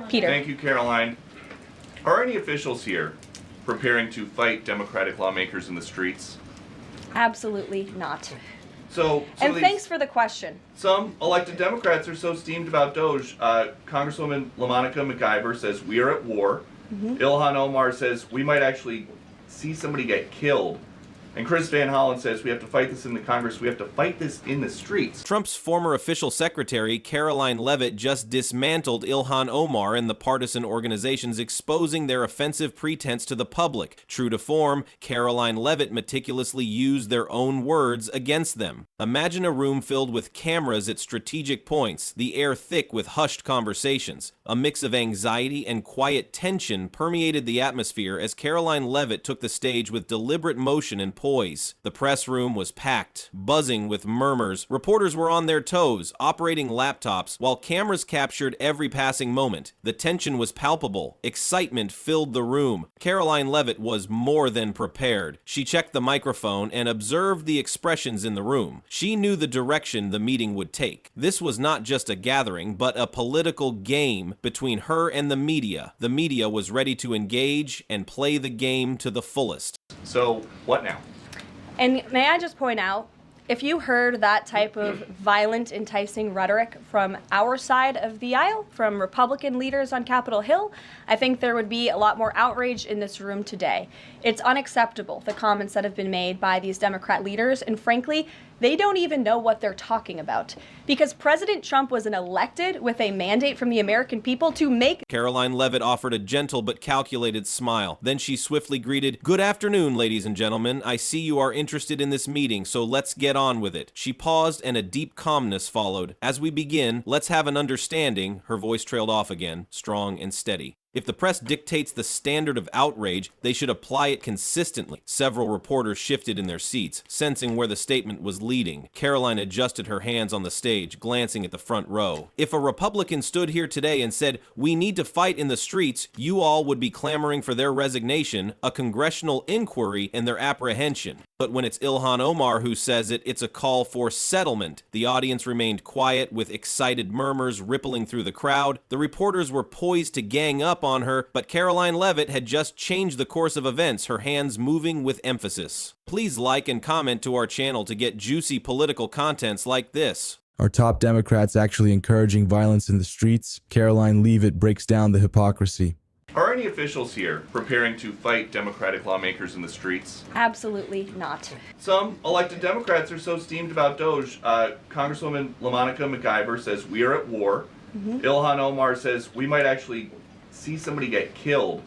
Peter. Thank you, Caroline. Are any officials here preparing to fight Democratic lawmakers in the streets? Absolutely not. So and thanks for the question. Some elected Democrats are so steamed about Doge. Congresswoman LaMonica McIver says we are at war. Ilhan Omar says we might actually see somebody get killed. And Chris Van Hollen says we have to fight this in the Congress, we have to fight this in the streets. Trump's former official secretary, Karoline Leavitt, just dismantled Ilhan Omar and the partisan organizations, exposing their offensive pretense to the public. True to form, Karoline Leavitt meticulously used their own words against them. Imagine a room filled with cameras at strategic points, the air thick with hushed conversations. A mix of anxiety and quiet tension permeated the atmosphere as Karoline Leavitt took the stage with deliberate motion and poise. The press room was packed, buzzing with murmurs. Reporters were on their toes, operating laptops, while cameras captured every passing moment. The tension was palpable. Excitement filled the room. Karoline Leavitt was more than prepared. She checked the microphone and observed the expressions in the room. She knew the direction the meeting would take. This was not just a gathering, but a political game between her and the media. The media was ready to engage and play the game to the fullest. So, what now? And may I just point out, if you heard that type of violent, enticing rhetoric from our side of the aisle, from Republican leaders on Capitol Hill, I think there would be a lot more outrage in this room today. It's unacceptable, the comments that have been made by these Democrat leaders, and frankly, they don't even know what they're talking about. Because President Trump was elected with a mandate from the American people to make... Karoline Leavitt offered a gentle but calculated smile. Then she swiftly greeted, "Good afternoon, ladies and gentlemen. I see you are interested in this meeting, so let's get on with it." She paused and a deep calmness followed. "As we begin, let's have an understanding." Her voice trailed off again, strong and steady. If the press dictates the standard of outrage, they should apply it consistently. Several reporters shifted in their seats, sensing where the statement was leading. Caroline adjusted her hands on the stage, glancing at the front row. If a Republican stood here today and said, "We need to fight in the streets," you all would be clamoring for their resignation, a congressional inquiry, and their apprehension. But when it's Ilhan Omar who says it, it's a call for settlement. The audience remained quiet, with excited murmurs rippling through the crowd. The reporters were poised to gang up on her, but Karoline Leavitt had just changed the course of events, her hands moving with emphasis. Please like and comment to our channel to get juicy political contents like this. Are top Democrats actually encouraging violence in the streets? Karoline Leavitt breaks down the hypocrisy. Are any officials here preparing to fight Democratic lawmakers in the streets? Absolutely not. Some elected Democrats are so steamed about Doge. Congresswoman LaMonica McIver says we are at war. Ilhan Omar says we might actually see somebody get killed.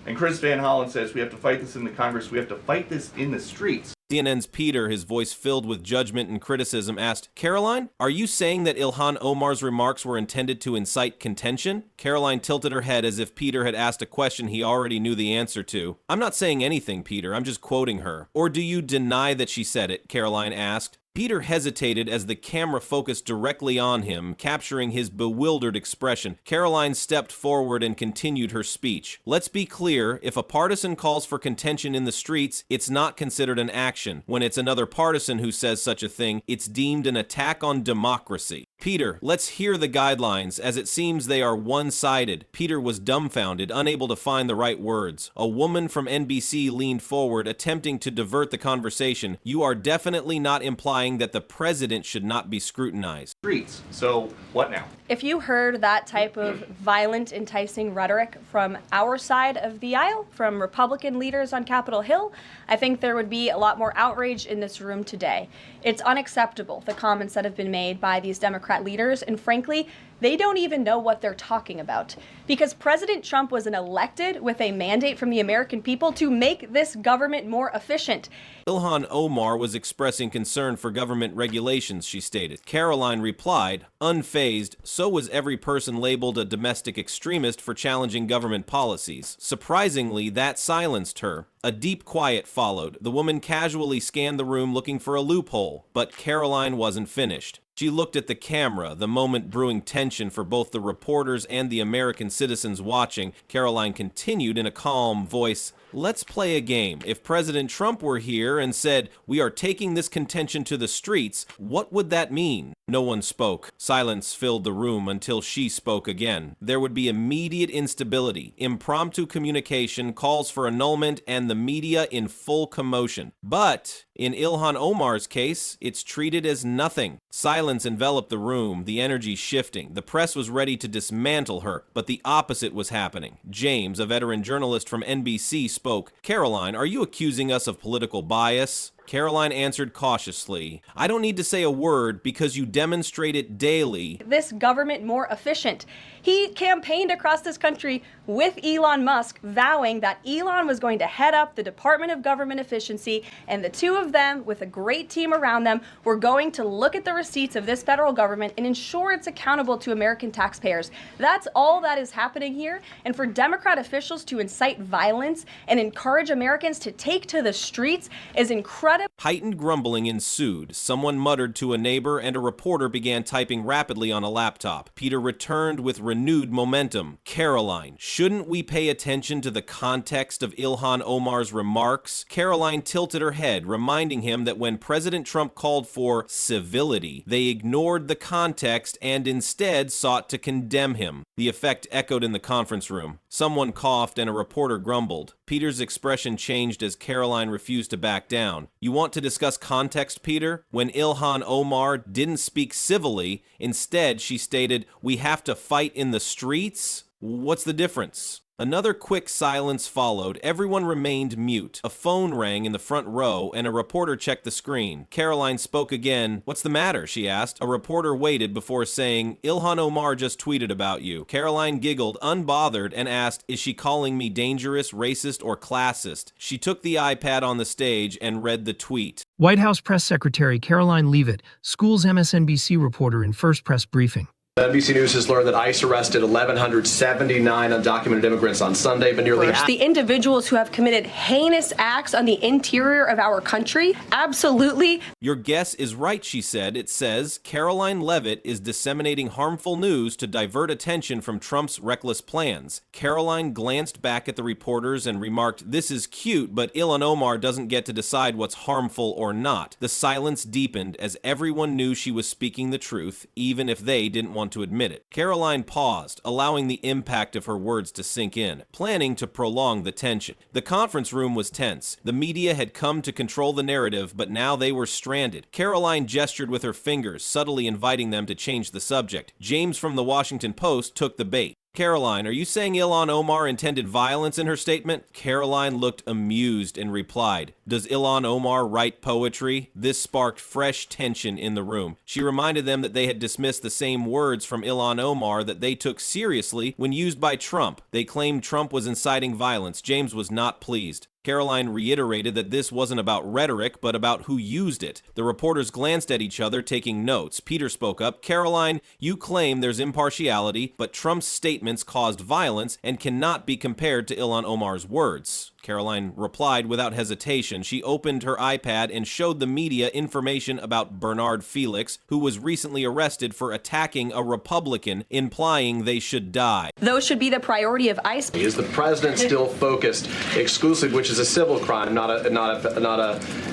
And Chris Van Hollen says we have to fight this in the Congress, we have to fight this in the streets. CNN's Peter, his voice filled with judgment and criticism, asked, "Caroline, are you saying that Ilhan Omar's remarks were intended to incite contention?" Caroline tilted her head as if Peter had asked a question he already knew the answer to. "I'm not saying anything, Peter. I'm just quoting her." "Or do you deny that she said it?" Caroline asked. Peter hesitated as the camera focused directly on him, capturing his bewildered expression. Caroline stepped forward and continued her speech. "Let's be clear, if a partisan calls for contention in the streets, it's not considered an action. When it's another partisan who says such a thing, it's deemed an attack on democracy." "Peter, let's hear the guidelines, as it seems they are one-sided." Peter was dumbfounded, unable to find the right words. A woman from NBC leaned forward, attempting to divert the conversation. "You are definitely not implying that the president should not be scrutinized." Streets. So, what now? If you heard that type of violent, enticing rhetoric from our side of the aisle, from Republican leaders on Capitol Hill, I think there would be a lot more outrage in this room today. It's unacceptable, the comments that have been made by these Democrat leaders, and frankly, they don't even know what they're talking about. Because President Trump was elected with a mandate from the American people to make this government more efficient. Ilhan Omar was expressing concern for government regulations, she stated. Caroline replied, unfazed, so was every person labeled a domestic extremist for challenging government policies. Surprisingly, that silenced her. A deep quiet followed. The woman casually scanned the room looking for a loophole, but Karoline wasn't finished. She looked at the camera, the moment brewing tension for both the reporters and the American citizens watching. Karoline continued in a calm voice, "Let's play a game. If President Trump were here and said, 'We are taking this contention to the streets,' what would that mean?" No one spoke. Silence filled the room until she spoke again. There would be immediate instability, impromptu communication, calls for annulment, and the media in full commotion. But in Ilhan Omar's case, it's treated as nothing. Silence enveloped the room, the energy shifting. The press was ready to dismantle her, but the opposite was happening. James, a veteran journalist from NBC, spoke. "Karoline, are you accusing us of political bias?" Karoline answered cautiously, "I don't need to say a word because you demonstrate it daily." This government more efficient. He campaigned across this country with Elon Musk, vowing that Elon was going to head up the Department of Government Efficiency, and the two of them, with a great team around them, were going to look at the receipts of this federal government and ensure it's accountable to American taxpayers. That's all that is happening here, and for Democrat officials to incite violence and encourage Americans to take to the streets is incredible. Heightened grumbling ensued. Someone muttered to a neighbor, and a reporter began typing rapidly on a laptop. Peter returned with renewed momentum. "Karoline, shouldn't we pay attention to the context of Ilhan Omar's remarks?" Karoline tilted her head, reminding him that when President Trump called for civility, they ignored the context and instead sought to condemn him. The effect echoed in the conference room. Someone coughed and a reporter grumbled. Peter's expression changed as Karoline refused to back down. "You want to discuss context, Peter? When Ilhan Omar didn't speak civilly, instead she stated, 'We have to fight in the streets'? What's the difference?" Another quick silence followed. Everyone remained mute. A phone rang in the front row, and a reporter checked the screen. Karoline spoke again. "What's the matter?" she asked. A reporter waited before saying, "Ilhan Omar just tweeted about you." Karoline giggled, unbothered, and asked, "Is she calling me dangerous, racist, or classist?" She took the iPad on the stage and read the tweet. White House Press Secretary Karoline Leavitt, School's MSNBC reporter in First Press Briefing. NBC News has learned that ICE arrested 1,179 undocumented immigrants on Sunday, but nearly half. The individuals who have committed heinous acts on the interior of our country, absolutely. "Your guess is right," she said. It says, Karoline Leavitt is disseminating harmful news to divert attention from Trump's reckless plans. Karoline glanced back at the reporters and remarked, "This is cute, but Ilhan Omar doesn't get to decide what's harmful or not." The silence deepened as everyone knew she was speaking the truth, even if they didn't want to admit it. Karoline paused, allowing the impact of her words to sink in, planning to prolong the tension. The conference room was tense. The media had come to control the narrative, but now they were stranded. Karoline gestured with her fingers, subtly inviting them to change the subject. James from the Washington Post took the bait. "Karoline, are you saying Ilhan Omar intended violence in her statement?" Karoline looked amused and replied, "Does Ilhan Omar write poetry?" This sparked fresh tension in the room. She reminded them that they had dismissed the same words from Ilhan Omar that they took seriously when used by Trump. They claimed Trump was inciting violence. James was not pleased. Karoline reiterated that this wasn't about rhetoric, but about who used it. The reporters glanced at each other, taking notes. Peter spoke up. "Karoline, you claim there's impartiality, but Trump's statements caused violence and cannot be compared to Ilhan Omar's words." Karoline replied without hesitation. She opened her iPad and showed the media information about Bernard Felix, who was recently arrested for attacking a Republican, implying they should die. Those should be the priority of ICE. Is the president still focused exclusively, which is a civil crime,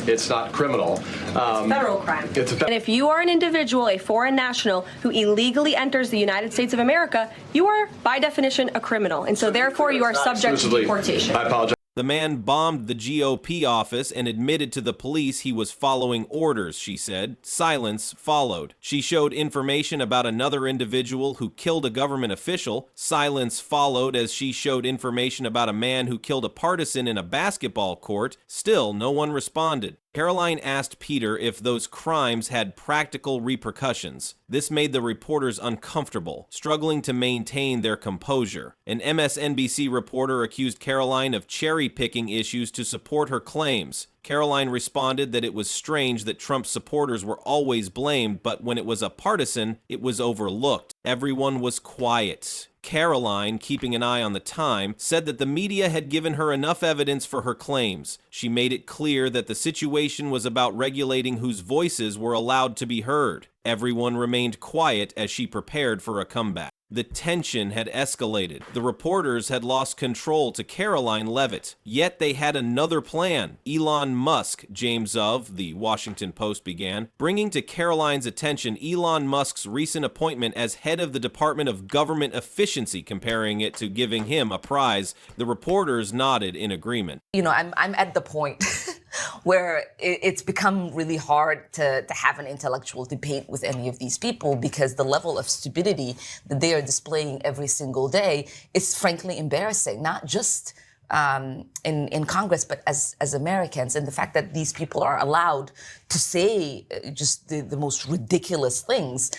it's not criminal. Federal crime. And if you are an individual, a foreign national, who illegally enters the United States of America, you are, by definition, a criminal. And so therefore, you are subject to deportation. I apologize. The man bombed the GOP office and admitted to the police he was following orders, she said. Silence followed. She showed information about another individual who killed a government official. Silence followed as she showed information about a man who killed a partisan in a basketball court. Still, no one responded. Karoline asked Peter if those crimes had practical repercussions. This made the reporters uncomfortable, struggling to maintain their composure. An MSNBC reporter accused Karoline of cherry-picking issues to support her claims. Karoline responded that it was strange that Trump's supporters were always blamed, but when it was a partisan, it was overlooked. Everyone was quiet. Karoline, keeping an eye on the time, said that the media had given her enough evidence for her claims. She made it clear that the situation was about regulating whose voices were allowed to be heard. Everyone remained quiet as she prepared for a comeback. The tension had escalated. The reporters had lost control to Karoline Leavitt. Yet they had another plan. Elon Musk, James of The Washington Post began, bringing to Karoline's attention Elon Musk's recent appointment as head of the Department of Government Efficiency, comparing it to giving him a prize. The reporters nodded in agreement. You know, I'm at the point where it's become really hard to have an intellectual debate with any of these people, because the level of stupidity that they are displaying every single day is frankly embarrassing, not just in Congress, but as Americans. And the fact that these people are allowed to say just the most ridiculous things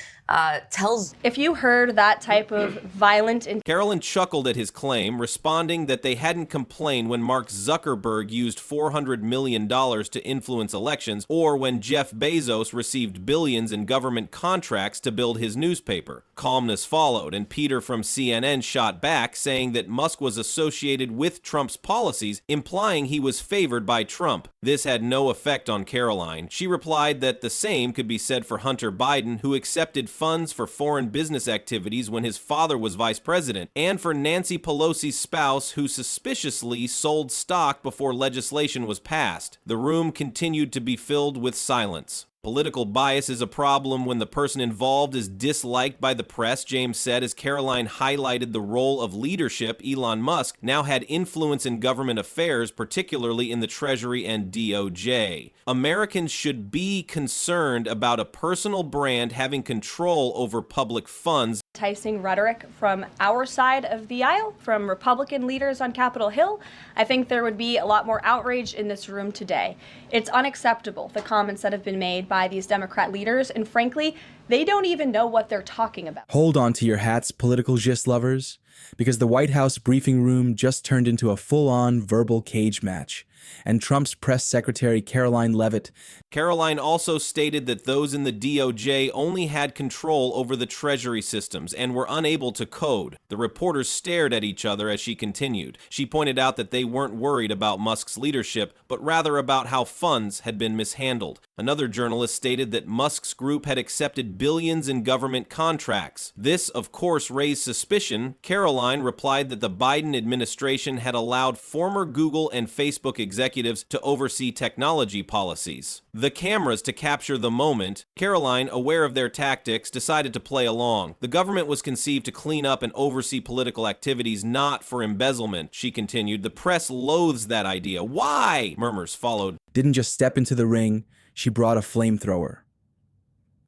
tells. If you heard that type of violent and Karoline chuckled at his claim, responding that they hadn't complained when Mark Zuckerberg used $400 million to influence elections, or when Jeff Bezos received billions in government contracts to build his newspaper. Calmness followed, and Peter from CNN shot back, saying that Musk was associated with Trump's policies, implying he was favored by Trump. This had no effect on Karoline. She replied that the same could be said for Hunter Biden, who accepted funds for foreign business activities when his father was vice president, and for Nancy Pelosi's spouse, who suspiciously sold stock before legislation was passed. The room continued to be filled with silence. Political bias is a problem when the person involved is disliked by the press, James said, as Karoline highlighted the role of leadership. Elon Musk now had influence in government affairs, particularly in the Treasury and DOJ. Americans should be concerned about a personal brand having control over public funds. enticing rhetoric from our side of the aisle, from Republican leaders on Capitol Hill, I think there would be a lot more outrage in this room today. It's unacceptable, the comments that have been made by these Democrat leaders, and frankly, they don't even know what they're talking about. Hold on to your hats, political gist lovers, because the White House briefing room just turned into a full-on verbal cage match, and Trump's press secretary Karoline Leavitt. Karoline also stated that those in the DOJ only had control over the Treasury systems and were unable to code. The reporters stared at each other as she continued. She pointed out that they weren't worried about Musk's leadership, but rather about how funds had been mishandled. Another journalist stated that Musk's group had accepted billions in government contracts. This, of course, raised suspicion. Karoline replied that the Biden administration had allowed former Google and Facebook executives to oversee technology policies. The cameras to capture the moment. Karoline, aware of their tactics, decided to play along. The government was conceived to clean up and oversee political activities, not for embezzlement, she continued. The press loathes that idea. Why? Murmurs followed. Didn't just step into the ring, she brought a flamethrower.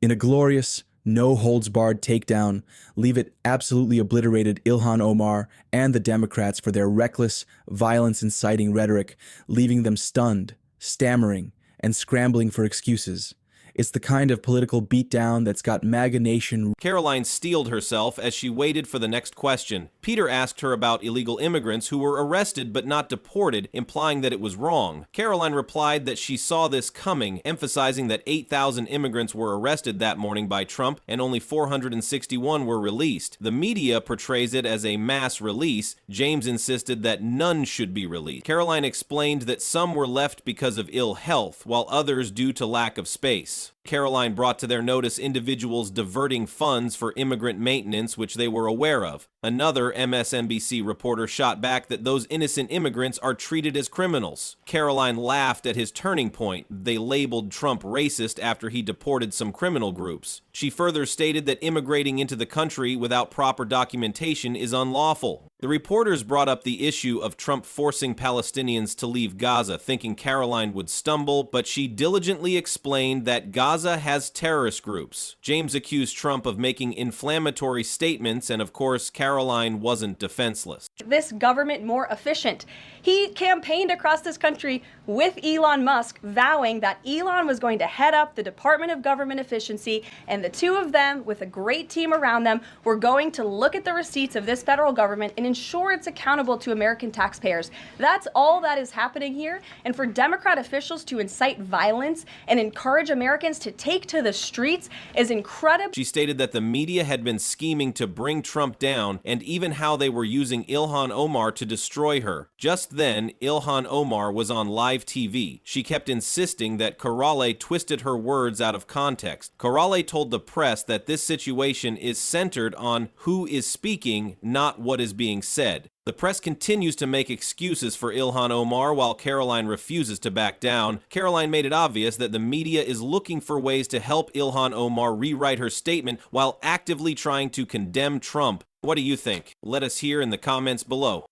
In a glorious, no-holds-barred takedown, Leavitt absolutely obliterated Ilhan Omar and the Democrats for their reckless, violence-inciting rhetoric, leaving them stunned, stammering, and scrambling for excuses. It's the kind of political beatdown that's got MAGA Nation. Karoline steeled herself as she waited for the next question. Peter asked her about illegal immigrants who were arrested but not deported, implying that it was wrong. Karoline replied that she saw this coming, emphasizing that 8,000 immigrants were arrested that morning by Trump and only 461 were released. The media portrays it as a mass release. James insisted that none should be released. Karoline explained that some were left because of ill health, while others due to lack of space. Karoline brought to their notice individuals diverting funds for immigrant maintenance, which they were aware of. Another MSNBC reporter shot back that those innocent immigrants are treated as criminals. Karoline laughed at his turning point. They labeled Trump racist after he deported some criminal groups. She further stated that immigrating into the country without proper documentation is unlawful. The reporters brought up the issue of Trump forcing Palestinians to leave Gaza, thinking Karoline would stumble, but she diligently explained that Gaza has terrorist groups. James accused Trump of making inflammatory statements, and of course, Karoline wasn't defenseless. This government more efficient. He campaigned across this country with Elon Musk, vowing that Elon was going to head up the Department of Government Efficiency, and the two of them, with a great team around them, were going to look at the receipts of this federal government and ensure it's accountable to American taxpayers. That's all that is happening here. And for Democrat officials to incite violence and encourage Americans to to take to the streets is incredible. She stated that the media had been scheming to bring Trump down and even how they were using Ilhan Omar to destroy her. Just then, Ilhan Omar was on live TV. She kept insisting that Karoline twisted her words out of context. Karoline told the press that this situation is centered on who is speaking, not what is being said. The press continues to make excuses for Ilhan Omar while Karoline refuses to back down. Karoline made it obvious that the media is looking for ways to help Ilhan Omar rewrite her statement while actively trying to condemn Trump. What do you think? Let us hear in the comments below.